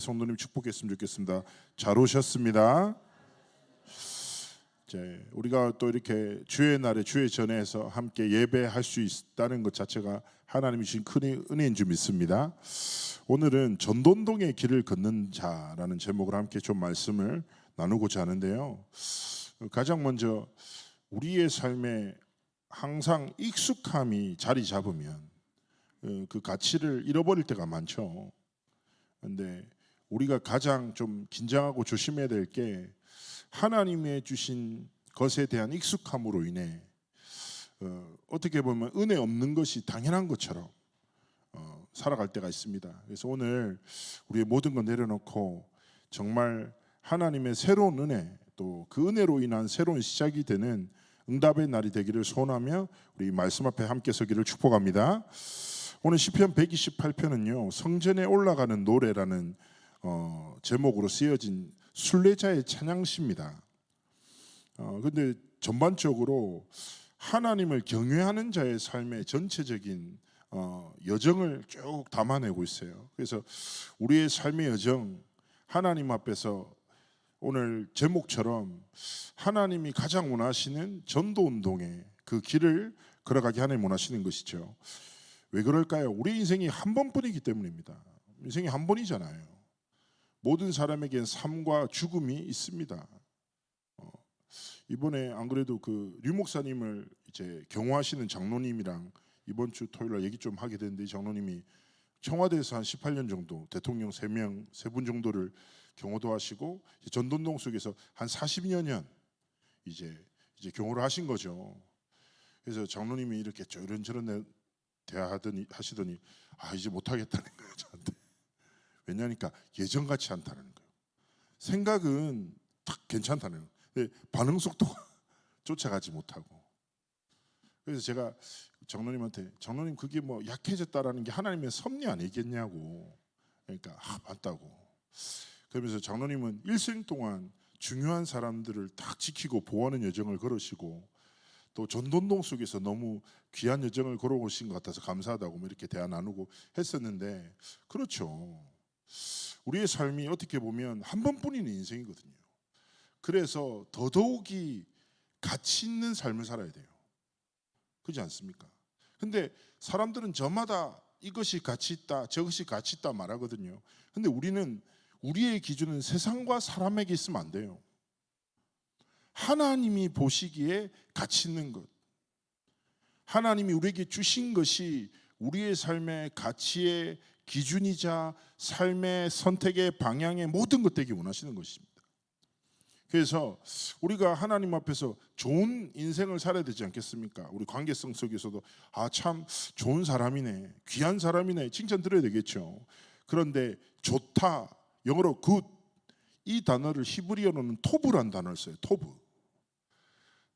성도님 축복했으면 좋겠습니다. 잘 오셨습니다. 우리가 또 이렇게 주의 날에 주의 전에서 함께 예배할 수 있다는 것 자체가 하나님이 주신 큰 은혜인 줄 믿습니다. 오늘은 전돈동의 길을 걷는 자라는 제목으로 함께 좀 말씀을 나누고자 하는데요. 가장 먼저 우리의 삶에 항상 익숙함이 자리 잡으면 그 가치를 잃어버릴 때가 많죠. 그런데 우리가 가장 좀 긴장하고 조심해야 될 게 하나님의 주신 것에 대한 익숙함으로 인해 어떻게 보면 은혜 없는 것이 당연한 것처럼 살아갈 때가 있습니다. 그래서 오늘 우리의 모든 것 내려놓고 정말 하나님의 새로운 은혜, 또 그 은혜로 인한 새로운 시작이 되는 응답의 날이 되기를 소원하며 우리 말씀 앞에 함께 서기를 축복합니다. 오늘 시편 128편은요 성전에 올라가는 노래라는 제목으로 쓰여진 순례자의 찬양시입니다. 근데 전반적으로 하나님을 경외하는 자의 삶의 전체적인 여정을 쭉 담아내고 있어요. 그래서 우리의 삶의 여정, 하나님 앞에서 오늘 제목처럼 하나님이 가장 원하시는 전도운동의 그 길을 걸어가게 하나님 원하시는 것이죠. 왜 그럴까요? 우리 인생이 한 번뿐이기 때문입니다. 인생이 한 번이잖아요. 모든 사람에겐 삶과 죽음이 있습니다. 이번에 안 그래도 류 목사님을 이제 경호하시는 장로님이랑 이번 주 토요일 날 얘기 좀 하게 됐는데, 장로님이 청와대에서 한 18년 정도 대통령 3분 정도를 경호도 하시고 전돈동 속에서 한 40여 년 이제 경호를 하신 거죠. 그래서 장로님이 이렇게 이런저런 하시더니 이제 못하겠다는 거예요, 저한테. 왜냐니까 예전같이 않다는 거예요. 생각은 딱 괜찮다는 거예요. 근데 반응 속도가 쫓아가지 못하고. 그래서 제가 장로님한테, 장로님 그게 뭐 약해졌다라는 게 하나님의 섭리 아니겠냐고. 그러니까 맞다고. 그러면서 장로님은 일생 동안 중요한 사람들을 딱 지키고 보호하는 여정을 걸으시고, 또 전돈동 속에서 너무 귀한 여정을 걸어오신 것 같아서 감사하다고 이렇게 대화 나누고 했었는데, 그렇죠. 우리의 삶이 어떻게 보면 한 번뿐인 인생이거든요. 그래서 더더욱이 가치 있는 삶을 살아야 돼요. 그렇지 않습니까? 근데 사람들은 저마다 이것이 가치 있다, 저것이 가치 있다 말하거든요. 근데 우리는 우리의 기준은 세상과 사람에게 있으면 안 돼요. 하나님이 보시기에 가치 있는 것, 하나님이 우리에게 주신 것이 우리의 삶의 가치의 기준이자 삶의 선택의 방향의 모든 것 되기 원하시는 것입니다. 그래서 우리가 하나님 앞에서 좋은 인생을 살아야 되지 않겠습니까? 우리 관계성 속에서도 참 좋은 사람이네, 귀한 사람이네 칭찬 드려야 되겠죠. 그런데 좋다, 영어로 good, 이 단어를 히브리어로는 토브라는 단어를 써요.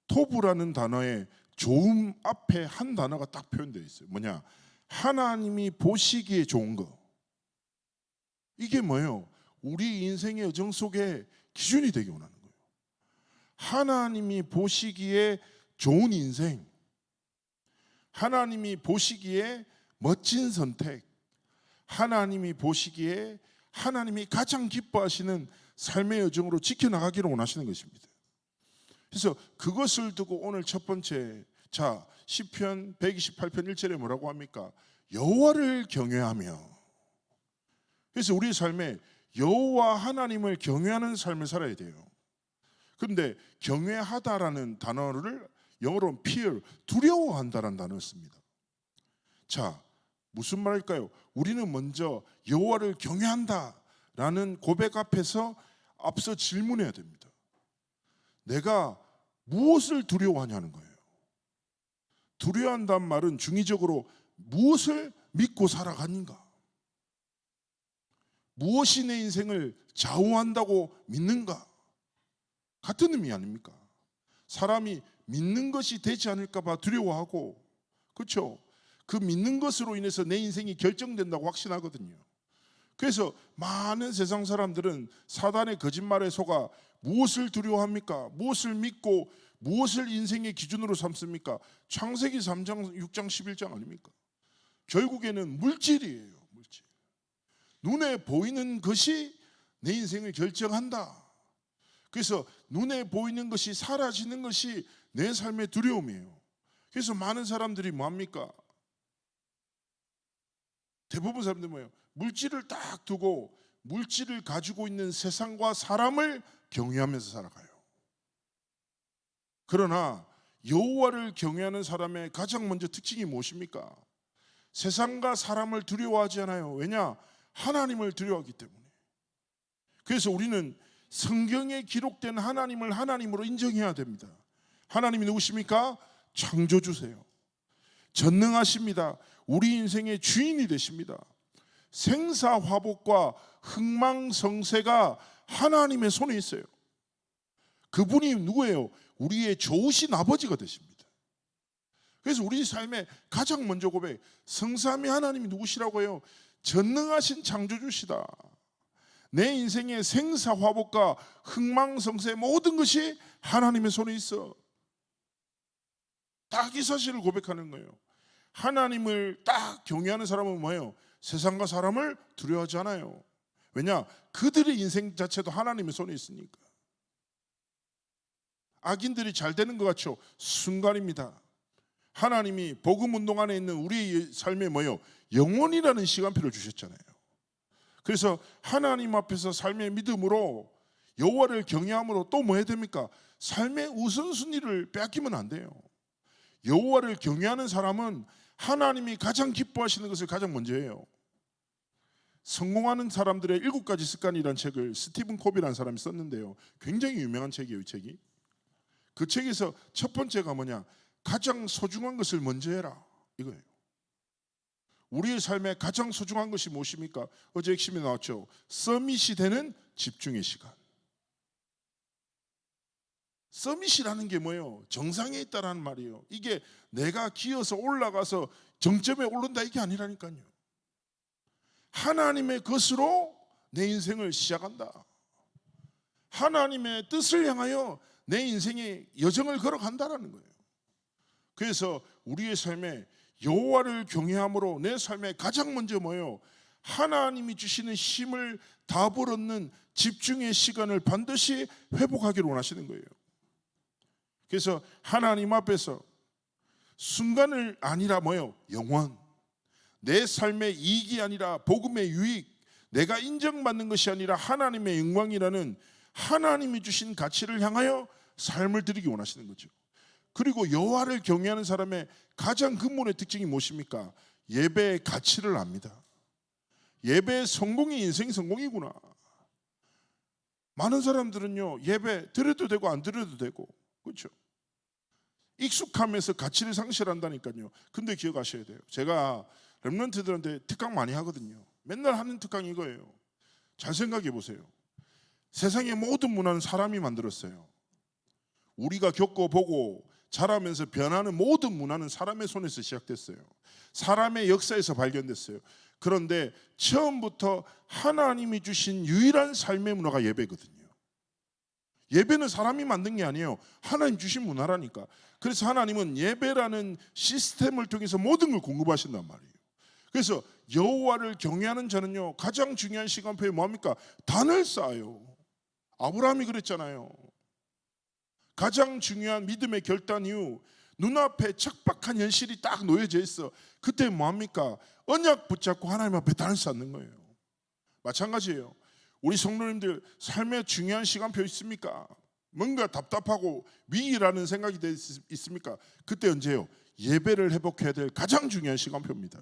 토브라는 단어에 좋음 앞에 한 단어가 딱 표현되어 있어요. 뭐냐? 하나님이 보시기에 좋은 거. 이게 뭐예요? 우리 인생의 여정 속에 기준이 되기 원하는 거예요. 하나님이 보시기에 좋은 인생, 하나님이 보시기에 멋진 선택, 하나님이 보시기에 하나님이 가장 기뻐하시는 삶의 여정으로 지켜나가기를 원하시는 것입니다. 그래서 그것을 두고 오늘 첫 번째, 시편 128편 1절에 뭐라고 합니까? 여호와를 경외하며. 그래서 우리 삶에 여호와 하나님을 경외하는 삶을 살아야 돼요. 그런데 경외하다라는 단어를 영어로는 fear, 두려워한다라는 단어를 씁니다. 무슨 말일까요? 우리는 먼저 여호와를 경외한다라는 고백 앞에서 앞서 질문해야 됩니다. 내가 무엇을 두려워하냐는 거예요. 두려워한다는 말은 중의적으로 무엇을 믿고 살아가는가, 무엇이 내 인생을 좌우한다고 믿는가, 같은 의미 아닙니까? 사람이 믿는 것이 되지 않을까 봐 두려워하고, 그렇죠? 그 믿는 것으로 인해서 내 인생이 결정된다고 확신하거든요. 그래서 많은 세상 사람들은 사단의 거짓말에 속아 무엇을 두려워합니까? 무엇을 믿고 무엇을 인생의 기준으로 삼습니까? 창세기 3장, 6장, 11장 아닙니까? 결국에는 물질이에요. 눈에 보이는 것이 내 인생을 결정한다. 그래서 눈에 보이는 것이 사라지는 것이 내 삶의 두려움이에요. 그래서 많은 사람들이 뭐합니까? 대부분 사람들이 뭐예요? 물질을 딱 두고 물질을 가지고 있는 세상과 사람을 경외하면서 살아가요. 그러나 여호와를 경외하는 사람의 가장 먼저 특징이 무엇입니까? 세상과 사람을 두려워하지 않아요. 왜냐? 하나님을 두려워하기 때문에. 그래서 우리는 성경에 기록된 하나님을 하나님으로 인정해야 됩니다. 하나님이 누구십니까? 창조주세요. 전능하십니다. 우리 인생의 주인이 되십니다. 생사화복과 흥망성쇠가 하나님의 손에 있어요. 그분이 누구예요? 우리의 좋으신 아버지가 되십니다. 그래서 우리 삶의 가장 먼저 고백, 성삼위 하나님이 누구시라고 해요? 전능하신 창조주시다. 내 인생의 생사화복과 흥망성쇠 모든 것이 하나님의 손에 있어. 딱 이 사실을 고백하는 거예요. 하나님을 딱 경외하는 사람은 뭐예요? 세상과 사람을 두려워하지 않아요. 왜냐? 그들의 인생 자체도 하나님의 손에 있으니까. 악인들이 잘 되는 것 같죠? 순간입니다. 하나님이 복음 운동 안에 있는 우리의 삶에 뭐예요? 영원이라는 시간표를 주셨잖아요. 그래서 하나님 앞에서 삶의 믿음으로 여호와를 경외함으로 또 뭐 해야 됩니까? 삶의 우선순위를 빼앗기면 안 돼요. 여호와를 경외하는 사람은 하나님이 가장 기뻐하시는 것을 가장 먼저 해요. 성공하는 사람들의 7가지 습관이라는 책을 스티븐 코비라는 사람이 썼는데요. 굉장히 유명한 책이에요, 이 책이. 그 책에서 첫 번째가 뭐냐? 가장 소중한 것을 먼저 해라, 이거예요. 우리의 삶에 가장 소중한 것이 무엇입니까? 어제 핵심이 나왔죠. 서밋이 되는 집중의 시간. 서밋이라는 게 뭐예요? 정상에 있다라는 말이에요. 이게 내가 기어서 올라가서 정점에 오른다 이게 아니라니까요. 하나님의 것으로 내 인생을 시작한다. 하나님의 뜻을 향하여 내 인생의 여정을 걸어간다라는 거예요. 그래서 우리의 삶에 여호와를 경외함으로 내 삶에 가장 먼저 뭐예요? 하나님이 주시는 힘을 답을 얻는 집중의 시간을 반드시 회복하기를 원하시는 거예요. 그래서 하나님 앞에서 순간을 아니라 뭐예요? 영원. 내 삶의 이익이 아니라 복음의 유익, 내가 인정받는 것이 아니라 하나님의 영광이라는 하나님이 주신 가치를 향하여 삶을 드리기 원하시는 거죠. 그리고 여호와를 경외하는 사람의 가장 근본의 특징이 무엇입니까? 예배의 가치를 압니다. 예배의 성공이 인생 성공이구나. 많은 사람들은요, 예배 드려도 되고 안 드려도 되고, 그렇죠? 익숙함에서 가치를 상실한다니까요. 근데 기억하셔야 돼요. 제가 렘넌트들한테 특강 많이 하거든요. 맨날 하는 특강이 이거예요. 잘 생각해 보세요. 세상의 모든 문화는 사람이 만들었어요. 우리가 겪어보고 자라면서 변하는 모든 문화는 사람의 손에서 시작됐어요. 사람의 역사에서 발견됐어요. 그런데 처음부터 하나님이 주신 유일한 삶의 문화가 예배거든요. 예배는 사람이 만든 게 아니에요. 하나님 주신 문화라니까. 그래서 하나님은 예배라는 시스템을 통해서 모든 걸 공급하신단 말이에요. 그래서 여호와를 경외하는 자는요, 가장 중요한 시간표에 뭐합니까? 단을 쌓아요. 아브라함이 그랬잖아요. 가장 중요한 믿음의 결단 이후 눈앞에 척박한 현실이 딱 놓여져 있어. 그때 뭐합니까? 언약 붙잡고 하나님 앞에 단을 쌓는 거예요. 마찬가지예요. 우리 성도님들 삶에 중요한 시간표 있습니까? 뭔가 답답하고 위기라는 생각이 있습니까? 그때 언제요? 예배를 회복해야 될 가장 중요한 시간표입니다.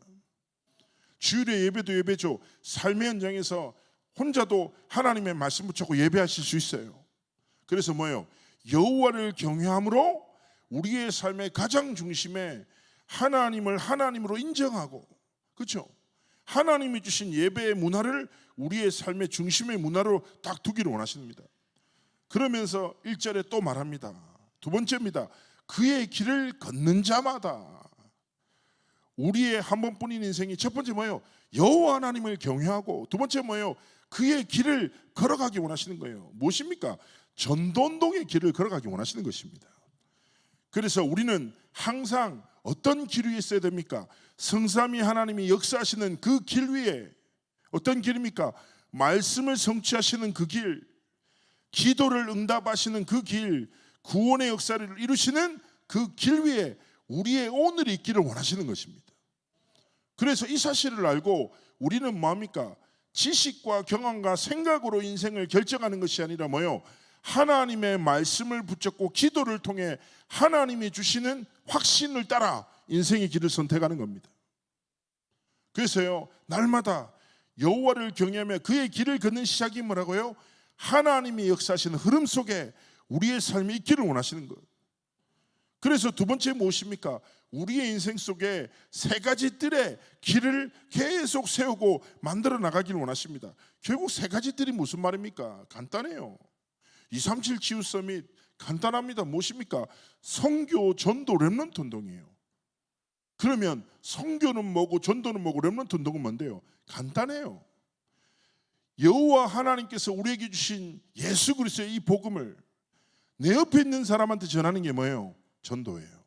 주일의 예배도 예배죠. 삶의 현장에서 혼자도 하나님의 말씀 붙잡고 예배하실 수 있어요. 그래서 뭐예요? 여호와를 경외함으로 우리의 삶의 가장 중심에 하나님을 하나님으로 인정하고, 그렇죠? 하나님이 주신 예배의 문화를 우리의 삶의 중심의 문화로 딱 두기를 원하십니다. 그러면서 1절에 또 말합니다. 두 번째입니다. 그의 길을 걷는 자마다. 우리의 한 번뿐인 인생이 첫 번째 뭐예요? 여호와 하나님을 경외하고, 두 번째 뭐예요? 그의 길을 걸어가기 원하시는 거예요. 무엇입니까? 전도운동의 길을 걸어가기 원하시는 것입니다. 그래서 우리는 항상 어떤 길 위에 있어야 됩니까? 성삼위 하나님이 역사하시는 그 길 위에 어떤 길입니까? 말씀을 성취하시는 그 길, 기도를 응답하시는 그 길, 구원의 역사를 이루시는 그 길 위에 우리의 오늘이 있기를 원하시는 것입니다. 그래서 이 사실을 알고 우리는 뭐합니까? 지식과 경험과 생각으로 인생을 결정하는 것이 아니라 뭐요? 하나님의 말씀을 붙잡고 기도를 통해 하나님이 주시는 확신을 따라 인생의 길을 선택하는 겁니다. 그래서요, 날마다 여호와를 경외하며 그의 길을 걷는 시작이 뭐라고요? 하나님이 역사하시는 흐름 속에 우리의 삶이 있기를 원하시는 거예요. 그래서 두 번째 무엇입니까? 우리의 인생 속에 세 가지 뜰의 길을 계속 세우고 만들어 나가기를 원하십니다. 결국 세 가지 뜰이 무슨 말입니까? 간단해요. 237 치유 서밋 간단합니다. 무엇입니까? 선교, 전도, 렘넌트 운동이에요. 그러면 선교는 뭐고 전도는 뭐고 렘넌트 운동은 뭔데요? 간단해요. 여호와 하나님께서 우리에게 주신 예수 그리스도의 이 복음을 내 옆에 있는 사람한테 전하는 게 뭐예요? 전도예요.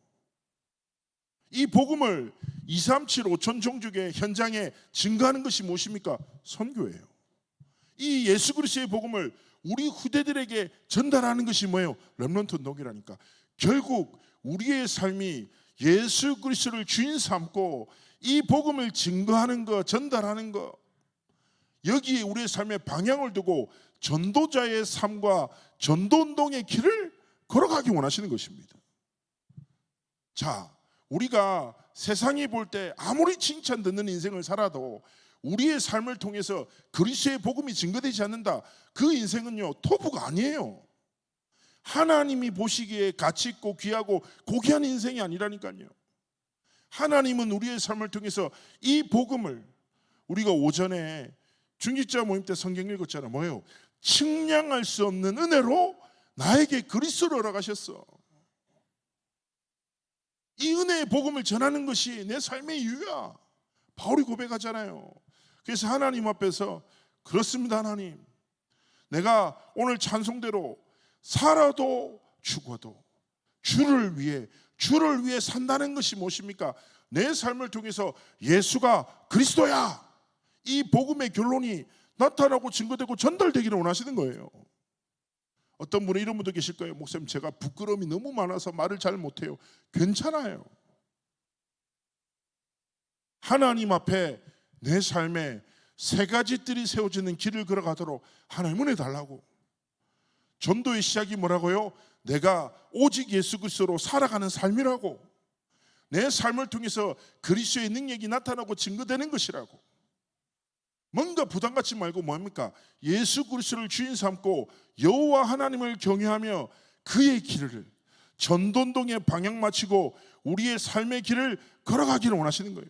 이 복음을 237 5천 종족의 현장에 증거하는 것이 무엇입니까? 선교예요. 이 예수 그리스도의 복음을 우리 후대들에게 전달하는 것이 뭐예요? 렘넌트 운동이라니까. 결국 우리의 삶이 예수 그리스도를 주인 삼고 이 복음을 증거하는 것, 전달하는 것, 여기에 우리의 삶의 방향을 두고 전도자의 삶과 전도운동의 길을 걸어가기 원하시는 것입니다. 자, 우리가 세상이 볼 때 아무리 칭찬 듣는 인생을 살아도 우리의 삶을 통해서 그리스도의 복음이 증거되지 않는다. 그 인생은요, 토부가 아니에요. 하나님이 보시기에 가치 있고 귀하고 고귀한 인생이 아니라니까요. 하나님은 우리의 삶을 통해서 이 복음을, 우리가 오전에 중직자 모임 때 성경 읽었잖아. 뭐예요? 측량할 수 없는 은혜로 나에게 그리스도를 허락하셨어. 이 은혜의 복음을 전하는 것이 내 삶의 이유야. 바울이 고백하잖아요. 그래서 하나님 앞에서, 그렇습니다 하나님, 내가 오늘 찬송대로 살아도 죽어도 주를 위해 산다는 것이 무엇입니까? 내 삶을 통해서 예수가 그리스도야, 이 복음의 결론이 나타나고 증거되고 전달되기를 원하시는 거예요. 어떤 분은 이런 분도 계실 거예요. 목사님, 제가 부끄러움이 너무 많아서 말을 잘 못해요. 괜찮아요. 하나님 앞에 내 삶에 세 가지 뜰이 세워지는 길을 걸어가도록 하나님 은혜 달라고. 전도의 시작이 뭐라고요? 내가 오직 예수 그리스도로 살아가는 삶이라고. 내 삶을 통해서 그리스도의 능력이 나타나고 증거되는 것이라고. 뭔가 부담 갖지 말고 뭐합니까? 예수 그리스도를 주인 삼고 여호와 하나님을 경외하며 그의 길을, 전도운동에 방향 맞추고 우리의 삶의 길을 걸어가기를 원하시는 거예요.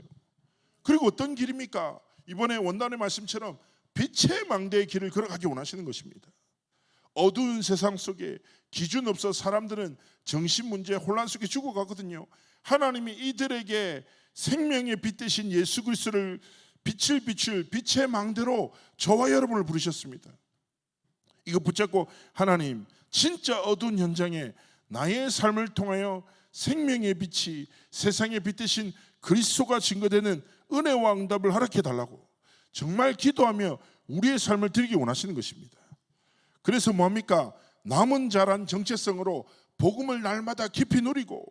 그리고 어떤 길입니까? 이번에 원단의 말씀처럼 빛의 망대의 길을 걸어가기 원하시는 것입니다. 어두운 세상 속에 기준 없어 사람들은 정신문제 혼란 속에 죽어가거든요. 하나님이 이들에게 생명의 빛 대신 예수 그리스도를 빛을 비출 빛의 망대로 저와 여러분을 부르셨습니다. 이거 붙잡고 하나님, 진짜 어두운 현장에 나의 삶을 통하여 생명의 빛이 세상의 빛 대신 그리스도가 증거되는 은혜와 응답을 허락해 달라고 정말 기도하며 우리의 삶을 드리기 원하시는 것입니다. 그래서 뭐합니까? 남은 자란 정체성으로 복음을 날마다 깊이 누리고,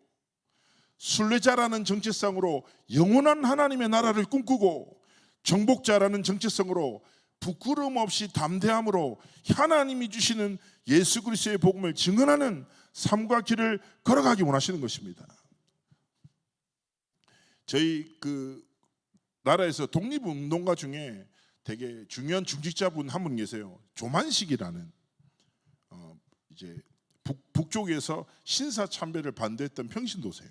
순례자라는 정체성으로 영원한 하나님의 나라를 꿈꾸고, 정복자라는 정체성으로 부끄러움 없이 담대함으로 하나님이 주시는 예수 그리스도의 복음을 증언하는 삶과 길을 걸어가기 원하시는 것입니다. 저희 나라에서 독립운동가 중에 되게 중요한 중직자분 한 분 계세요. 조만식이라는, 이제 북쪽에서 신사 참배를 반대했던 평신도세요.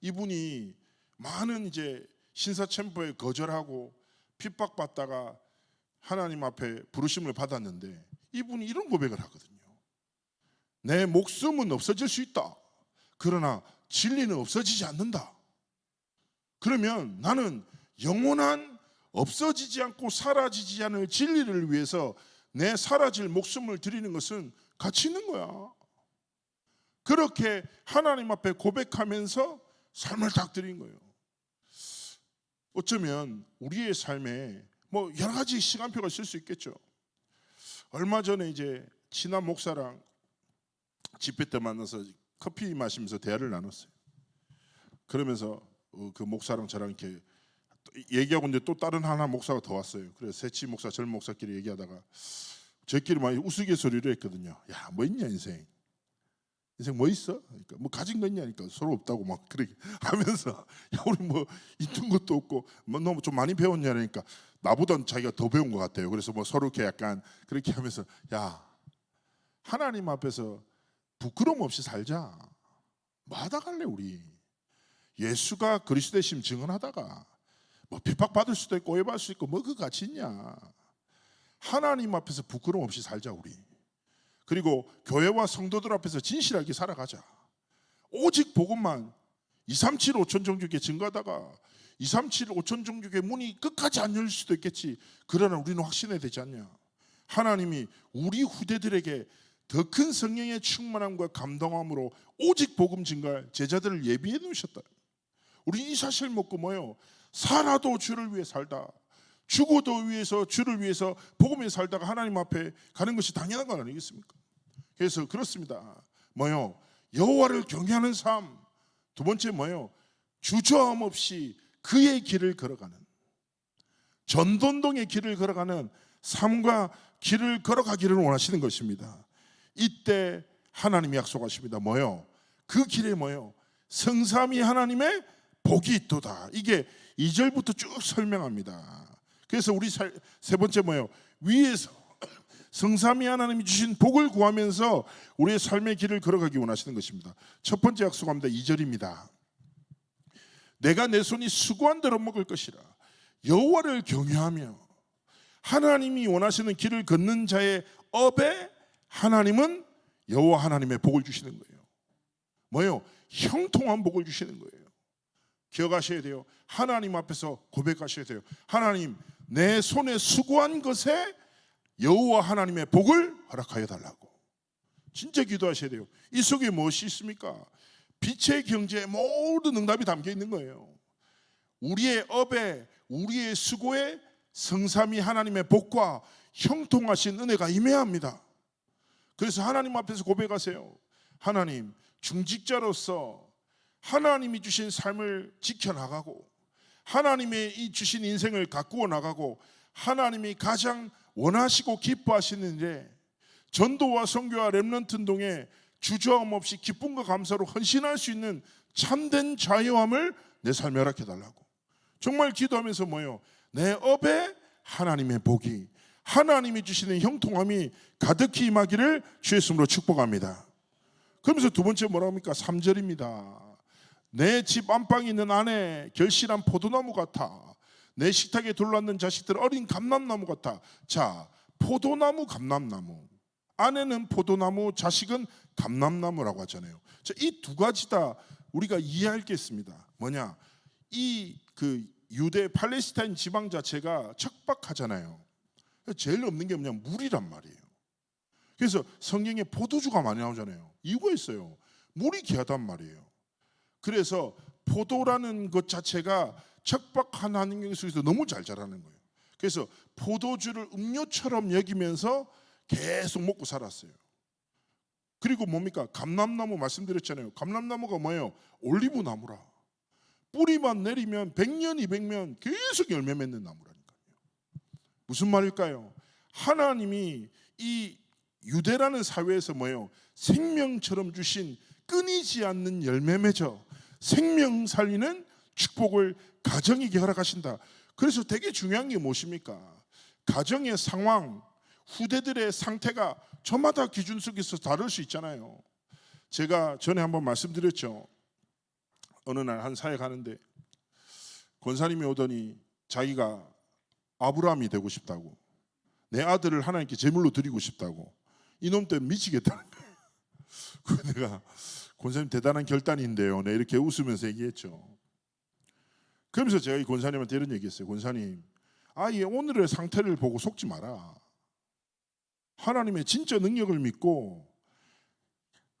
이분이 많은 이제 신사 참배에 거절하고 핍박받다가 하나님 앞에 부르심을 받았는데, 이분이 이런 고백을 하거든요. 내 목숨은 없어질 수 있다. 그러나 진리는 없어지지 않는다. 그러면 나는 영원한 없어지지 않고 사라지지 않을 진리를 위해서 내 사라질 목숨을 드리는 것은 가치 있는 거야. 그렇게 하나님 앞에 고백하면서 삶을 딱 드린 거예요. 어쩌면 우리의 삶에 뭐 여러 가지 시간표가 있을 수 있겠죠. 얼마 전에 이제 친한 목사랑 집회 때 만나서 커피 마시면서 대화를 나눴어요. 그러면서 그 목사랑 저랑 이렇게 얘기하고 있는데 또 다른 하나 목사가 더 왔어요. 그래서 세치 목사, 젊은 목사끼리 얘기하다가 저희끼리 많이 우스갯소리를 했거든요. 야, 뭐 있냐 인생 뭐 있어? 그러니까 뭐 가진 거 있냐니까 서로 없다고 막 그렇게 하면서 야, 우리 뭐 있는 것도 없고 뭐 너무 좀 많이 배웠냐니까 나보단 자기가 더 배운 것 같아요. 그래서 뭐 서로 이렇게 약간 그렇게 하면서 야, 하나님 앞에서 부끄러움 없이 살자. 뭐 하다 갈래 우리? 예수가 그리스도 되심 증언하다가 뭐 핍박받을 수도 있고 오해받을 수 있고 뭐 그 가치 있냐? 하나님 앞에서 부끄러움 없이 살자 우리. 그리고 교회와 성도들 앞에서 진실하게 살아가자. 오직 복음만 237 5천 종족에 증거하다가 237 5천 종족의 문이 끝까지 안 열릴 수도 있겠지. 그러나 우리는 확신해야 되지 않냐? 하나님이 우리 후대들에게 더 큰 성령의 충만함과 감동함으로 오직 복음 증거할 제자들을 예비해 놓으셨다. 우리 이 사실 먹고 뭐요? 살아도 주를 위해 살다, 죽어도 위해서 주를 위해서 복음에 살다가 하나님 앞에 가는 것이 당연한 건 아니겠습니까? 그래서 그렇습니다. 뭐요? 여호와를 경외하는 삶. 두 번째 뭐요? 주저함 없이 그의 길을 걸어가는, 전돈동의 길을 걸어가는 삶과 길을 걸어가기를 원하시는 것입니다. 이때 하나님이 약속하십니다. 뭐요? 그 길에 뭐요? 성삼위 하나님의 복이 있도다. 이게 2절부터 쭉 설명합니다. 그래서 우리 세 번째 뭐예요? 위에서 성삼위 하나님이 주신 복을 구하면서 우리의 삶의 길을 걸어가기 원하시는 것입니다. 첫 번째 약속합니다. 2절입니다. 내가 내 손이 수고한 대로 먹을 것이라. 여호와를 경외하며 하나님이 원하시는 길을 걷는 자의 업에 하나님은 여호와 하나님의 복을 주시는 거예요. 뭐예요? 형통한 복을 주시는 거예요. 기억하셔야 돼요. 하나님 앞에서 고백하셔야 돼요. 하나님, 내 손에 수고한 것에 여호와 하나님의 복을 허락하여 달라고. 진짜 기도하셔야 돼요. 이 속에 무엇이 있습니까? 빛의 경제에 모든 응답이 담겨 있는 거예요. 우리의 업에, 우리의 수고에 성삼위 하나님의 복과 형통하신 은혜가 임해야 합니다. 그래서 하나님 앞에서 고백하세요. 하나님, 중직자로서 하나님이 주신 삶을 지켜나가고 하나님의 이 주신 인생을 가꾸어 나가고 하나님이 가장 원하시고 기뻐하시는 일에 전도와 선교와 렘넌트 운동에 주저함 없이 기쁨과 감사로 헌신할 수 있는 참된 자유함을 내 삶에 허락해달라고. 정말 기도하면서 뭐예요? 내 업에 하나님의 복이, 하나님이 주시는 형통함이 가득히 임하기를 주의 이름으로 축복합니다. 그러면서 두 번째 뭐라고 합니까? 3절입니다. 내 집 안방에 있는 아내 결실한 포도나무 같아. 내 식탁에 둘러앉는 자식들 어린 감람나무 같아. 자, 포도나무, 감람나무. 아내는 포도나무, 자식은 감람나무라고 하잖아요. 자, 이 두 가지 다 우리가 이해할 게 있습니다. 뭐냐? 이 그 유대 팔레스타인 지방 자체가 척박하잖아요. 제일 없는 게 뭐냐? 물이란 말이에요. 그래서 성경에 포도주가 많이 나오잖아요. 이유가 있어요. 물이 귀하단 말이에요. 그래서 포도라는 것 자체가 척박한 환경 속에서 너무 잘 자라는 거예요. 그래서 포도주를 음료처럼 여기면서 계속 먹고 살았어요. 그리고 뭡니까? 감람나무 말씀드렸잖아요. 감람나무가 뭐예요? 올리브 나무라. 뿌리만 내리면 100년, 200년 계속 열매 맺는 나무라니까요. 무슨 말일까요? 하나님이 이 유대라는 사회에서 뭐예요? 생명처럼 주신 끊이지 않는 열매 맺어 생명 살리는 축복을 가정에게 허락하신다. 그래서 되게 중요한 게 무엇입니까? 가정의 상황, 후대들의 상태가 저마다 기준 속에서 다를 수 있잖아요. 제가 전에 한번 말씀드렸죠. 어느 날 한 사회 가는데 권사님이 오더니 자기가 아브라함이 되고 싶다고, 내 아들을 하나님께 제물로 드리고 싶다고. 이놈 때문에 미치겠다는 거예요. 그래서 내가 권사님 대단한 결단인데요, 네, 이렇게 웃으면서 얘기했죠. 그러면서 제가 이 권사님한테 이런 얘기했어요. 권사님, 아예 오늘의 상태를 보고 속지 마라. 하나님의 진짜 능력을 믿고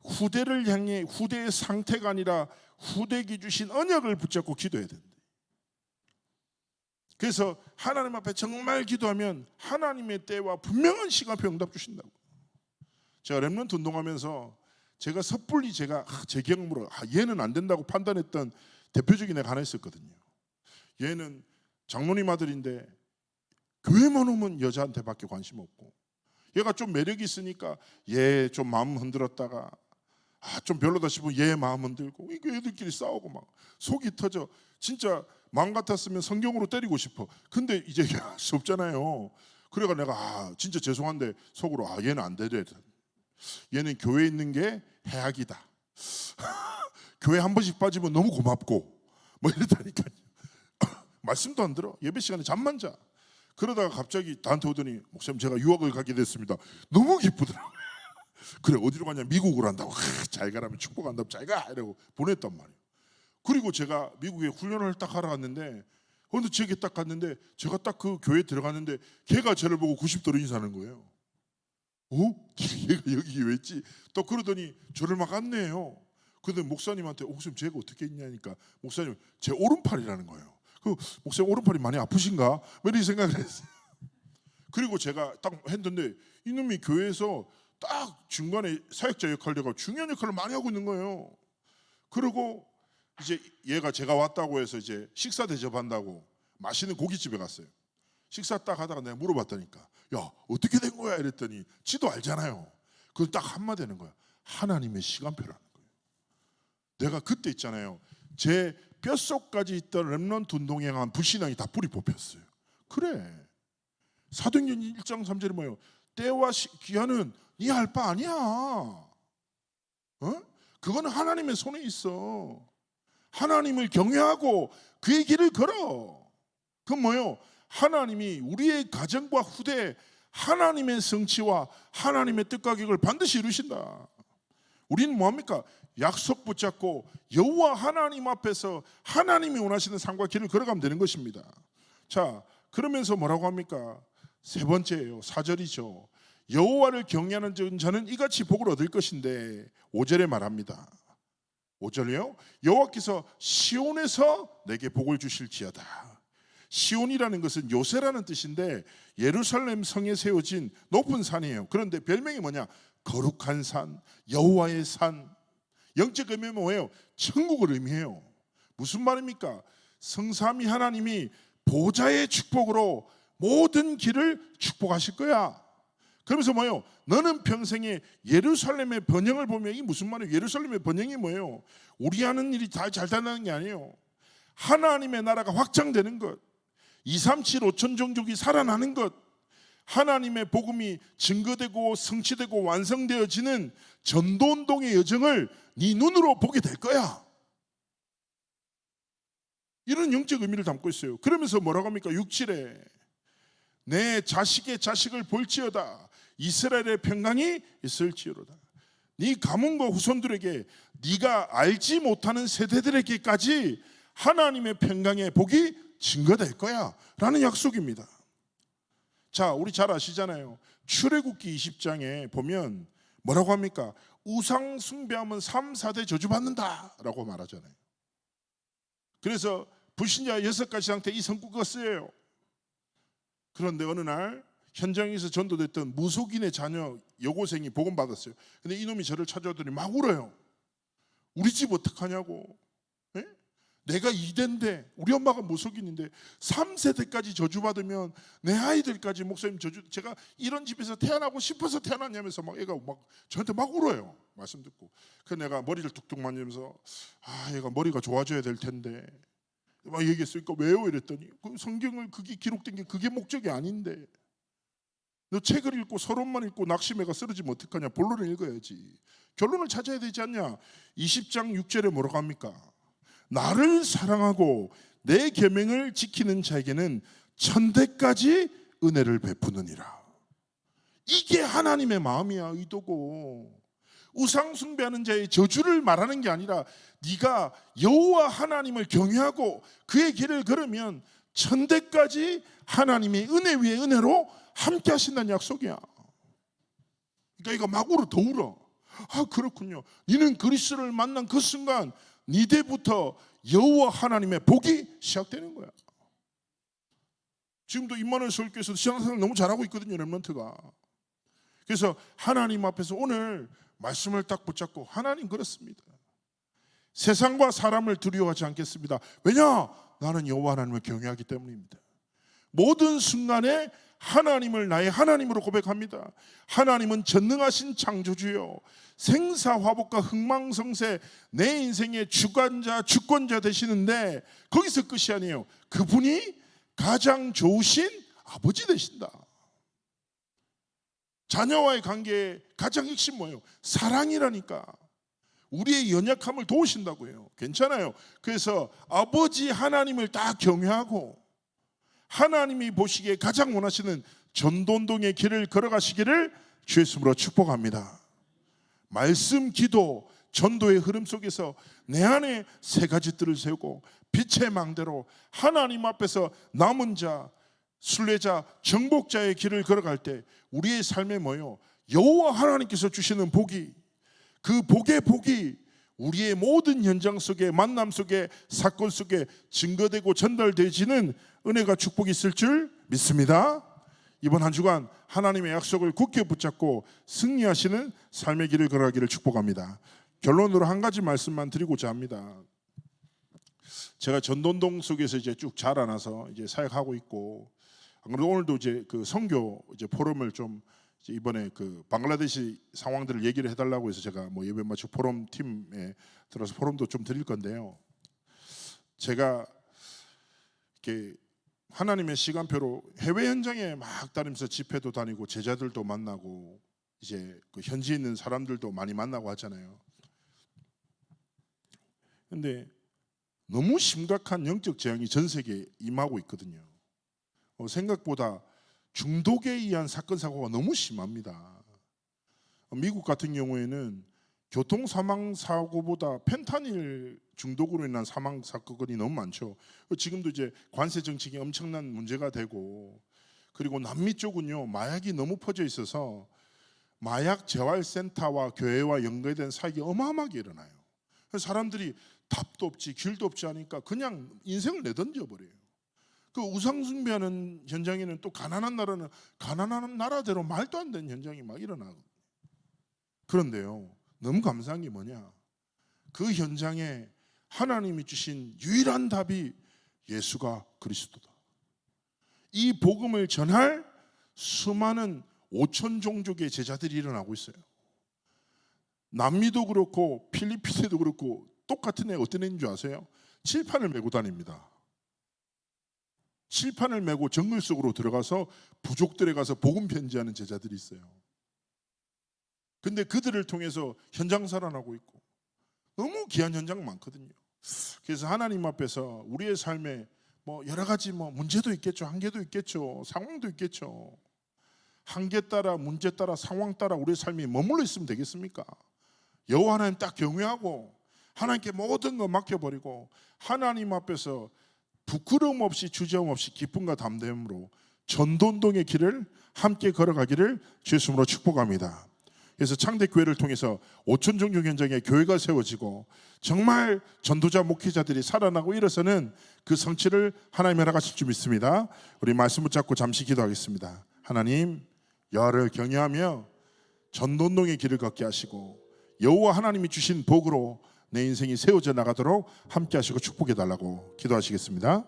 후대를 향해 후대의 상태가 아니라 후대에게 주신 언약을 붙잡고 기도해야 된다. 그래서 하나님 앞에 정말 기도하면 하나님의 때와 분명한 시간표 응답 주신다고. 제가 렘넌트 운동하면서 제가 섣불리 제 경험으로 얘는 안 된다고 판단했던 대표적인 애가 하나 있었거든요. 얘는 장로님 아들인데 교회만 오면 여자한테밖에 관심 없고, 얘가 좀 매력이 있으니까 얘 좀 마음 흔들었다가 좀 별로다 싶으면 얘 마음 흔들고, 이거 애들끼리 싸우고 막 속이 터져. 진짜 마음 같았으면 성경으로 때리고 싶어. 근데 이제 할 수 없잖아요. 그래가 내가 진짜 죄송한데 속으로 얘는 안 되래. 얘는 교회에 있는 게 해악이다. 교회 한 번씩 빠지면 너무 고맙고 뭐 이랬다니까요. 말씀도 안 들어. 예배 시간에 잠만 자. 그러다가 갑자기 나한테 오더니 목사님 제가 유학을 가게 됐습니다. 너무 기쁘더라고요. 그래 어디로 가냐, 미국으로 한다고. 잘 가라면 축복한다고 잘 가 이러고 보냈단 말이에요. 그리고 제가 미국에 훈련을 딱 하러 갔는데 어느 지역에 딱 갔는데 제가 딱 그 교회에 들어갔는데 걔가 저를 보고 90도로 인사하는 거예요. 얘가 여기 왜 있지? 또 그러더니 저를 막 안내해요. 근데 목사님한테 목사님 제가 어떻게 있냐니까 목사님 제 오른팔이라는 거예요. 그 목사님 오른팔이 많이 아프신가? 뭐 이런 생각을 했어요. 그리고 제가 딱 했는데 이놈이 교회에서 딱 중간에 사역자 역할을 중요한 역할을 많이 하고 있는 거예요. 그리고 이제 얘가 제가 왔다고 해서 이제 식사 대접한다고 맛있는 고깃집에 갔어요. 식사 딱 하다가 내가 물어봤다니까 야 어떻게 된 거야 이랬더니 지도 알잖아요. 그걸 딱 한마디 하는 거야. 하나님의 시간표라는 거예요. 내가 그때 있잖아요. 제 뼛속까지 있던 렘넌트 운동에 향한 불신앙이 다 뿌리 뽑혔어요. 그래 사도행전 1장 3절에 뭐예요? 때와 기한은 네 할 바 아니야. 그거는 하나님의 손에 있어. 하나님을 경외하고 그의 길을 걸어. 그건 뭐예요? 하나님이 우리의 가정과 후대에 하나님의 성취와 하나님의 뜻과 계획을 반드시 이루신다. 우리는 뭐합니까? 약속 붙잡고 여호와 하나님 앞에서 하나님이 원하시는 삶과 길을 걸어가면 되는 것입니다. 자, 그러면서 뭐라고 합니까? 세 번째예요. 4절이죠. 여호와를 경외하는 자는 이같이 복을 얻을 것인데 5절에 말합니다. 5절이요. 여호와께서 시온에서 내게 복을 주실지어다. 시온이라는 것은 요새라는 뜻인데 예루살렘 성에 세워진 높은 산이에요. 그런데 별명이 뭐냐? 거룩한 산, 여호와의 산. 영적 의미는 뭐예요? 천국을 의미해요. 무슨 말입니까? 성삼위 하나님이 보좌의 축복으로 모든 길을 축복하실 거야. 그러면서 뭐예요? 너는 평생에 예루살렘의 번영을 보면, 이게 무슨 말이에요? 예루살렘의 번영이 뭐예요? 우리 하는 일이 다 잘 된다는 게 아니에요. 하나님의 나라가 확장되는 것, 237 5천 종족이 살아나는 것, 하나님의 복음이 증거되고 성취되고 완성되어지는 전도운동의 여정을 네 눈으로 보게 될 거야. 이런 영적 의미를 담고 있어요. 그러면서 뭐라고 합니까? 6절에 내 자식의 자식을 볼지어다. 이스라엘의 평강이 있을지어다. 네 가문과 후손들에게 네가 알지 못하는 세대들에게까지 하나님의 평강의 복이 증거될 거야 라는 약속입니다. 자, 우리 잘 아시잖아요. 출애굽기 20장에 보면 뭐라고 합니까? 우상 숭배하면 3, 4대 저주받는다 라고 말하잖아요. 그래서 불신자 6가지 상태 이 성구가 쓰여요. 그런데 어느 날 현장에서 전도됐던 무속인의 자녀 여고생이 복음 받았어요. 근데 이놈이 저를 찾아오더니 막 울어요. 우리 집 어떡하냐고. 에? 내가 2대인데 우리 엄마가 무속인인데 3세대까지 저주받으면 내 아이들까지 목사님 저주, 제가 이런 집에서 태어나고 싶어서 태어났냐면서 막 애가 막 저한테 막 울어요. 말씀 듣고. 그래서 내가 머리를 툭툭 만지면서 얘가 머리가 좋아져야 될 텐데 막 얘기했으니까 왜요? 이랬더니 그 성경을 그게 기록된 게 그게 목적이 아닌데 너 책을 읽고 서론만 읽고 낙심해가 쓰러지면 어떡하냐? 본론을 읽어야지. 결론을 찾아야 되지 않냐? 20장 6절에 뭐라고 합니까? 나를 사랑하고 내 계명을 지키는 자에게는 천대까지 은혜를 베푸느니라. 이게 하나님의 마음이야, 의도고. 우상 숭배하는 자의 저주를 말하는 게 아니라 네가 여호와 하나님을 경외하고 그의 길을 걸으면 천대까지 하나님의 은혜 위에 은혜로 함께 하신다는 약속이야. 그러니까 이거 막 울어, 더 울어. 그렇군요. 너는 그리스도를 만난 그 순간 네 때부터 여호와 하나님의 복이 시작되는 거야. 지금도 임마누엘 서울교회에서도 신앙생활 너무 잘하고 있거든요, 렘넌트가. 그래서 하나님 앞에서 오늘 말씀을 딱 붙잡고, 하나님 그렇습니다. 세상과 사람을 두려워하지 않겠습니다. 왜냐? 나는 여호와 하나님을 경외하기 때문입니다. 모든 순간에 하나님을 나의 하나님으로 고백합니다. 하나님은 전능하신 창조주요, 생사화복과 흥망성쇠, 내 인생의 주관자, 주권자 되시는데 거기서 끝이 아니에요. 그분이 가장 좋으신 아버지 되신다. 자녀와의 관계의 가장 핵심 뭐예요? 사랑이라니까. 우리의 연약함을 도우신다고 해요. 괜찮아요. 그래서 아버지 하나님을 딱 경외하고 하나님이 보시기에 가장 원하시는 전도운동의 길을 걸어가시기를 주의 이름으로 축복합니다. 말씀, 기도, 전도의 흐름 속에서 내 안에 세 가지 뜰을 세우고 빛의 망대로 하나님 앞에서 남은 자, 순례자, 정복자의 길을 걸어갈 때 우리의 삶에 뭐예요? 여호와 하나님께서 주시는 복이, 그 복의 복이 우리의 모든 현장 속에, 만남 속에, 사건 속에 증거되고 전달되지는 은혜가 축복이 있을 줄 믿습니다. 이번 한 주간 하나님의 약속을 굳게 붙잡고 승리하시는 삶의 길을 걸어가기를 축복합니다. 결론으로 한 가지 말씀만 드리고자 합니다. 제가 전도운동 속에서 이제 쭉 자라나서 이제 사역하고 있고, 안 그래도 오늘도 이제 그 선교 이제 포럼을 좀 이번에 그 방글라데시 상황들을 얘기를 해달라고 해서 제가 뭐 예배 마치고 포럼 팀에 들어서 포럼도 좀 드릴 건데요. 제가 이렇게 하나님의 시간표로 해외 현장에 막 다니면서 집회도 다니고 제자들도 만나고 이제 그 현지에 있는 사람들도 많이 만나고 하잖아요. 근데 너무 심각한 영적 재앙이 전 세계에 임하고 있거든요. 생각보다 중독에 의한 사건 사고가 너무 심합니다. 미국 같은 경우에는 교통 사망 사고보다 펜타닐 중독으로 인한 사망 사건이 너무 많죠. 지금도 이제 관세 정책이 엄청난 문제가 되고, 그리고 남미 쪽은요 마약이 너무 퍼져 있어서 마약 재활센터와 교회와 연계된 사역이 어마어마하게 일어나요. 그래서 사람들이 답도 없지 길도 없지 하니까 그냥 인생을 내던져 버려요. 그 우상 숭배하는 현장에는 또 가난한 나라는 가난한 나라대로 말도 안 되는 현장이 막 일어나거든요. 그런데요, 너무 감사한 게 뭐냐? 그 현장에 하나님이 주신 유일한 답이 예수가 그리스도다. 이 복음을 전할 수많은 5천 종족의 제자들이 일어나고 있어요. 남미도 그렇고 필리핀에도 그렇고 똑같은 애 어떤 애인 줄 아세요? 칠판을 메고 다닙니다. 칠판을 메고 정글 속으로 들어가서 부족들에 가서 복음 편지하는 제자들이 있어요. 근데 그들을 통해서 현장 살아나고 있고 너무 귀한 현장 많거든요. 그래서 하나님 앞에서 우리의 삶에 뭐 여러 가지 뭐 문제도 있겠죠, 한계도 있겠죠, 상황도 있겠죠. 한계 따라 문제 따라 상황 따라 우리의 삶이 머물러 있으면 되겠습니까? 여호와 하나님 딱 경외하고 하나님께 모든 거 맡겨버리고 하나님 앞에서 부끄러움 없이 주저함 없이 기쁨과 담대함으로 전도운동의 길을 함께 걸어가기를 주의 이름으로 축복합니다. 그래서 창대교회를 통해서 5천 종족 현장에 교회가 세워지고 정말 전도자 목회자들이 살아나고 일어서는 그 성취를 하나님이 허락하실 줄 믿습니다. 우리 말씀 붙잡고 잠시 기도하겠습니다. 하나님, 여호와를 경외하며 전도운동의 길을 걷게 하시고 여호와 하나님이 주신 복으로 내 인생이 세워져 나가도록 함께 하시고 축복해 달라고 기도하시겠습니다.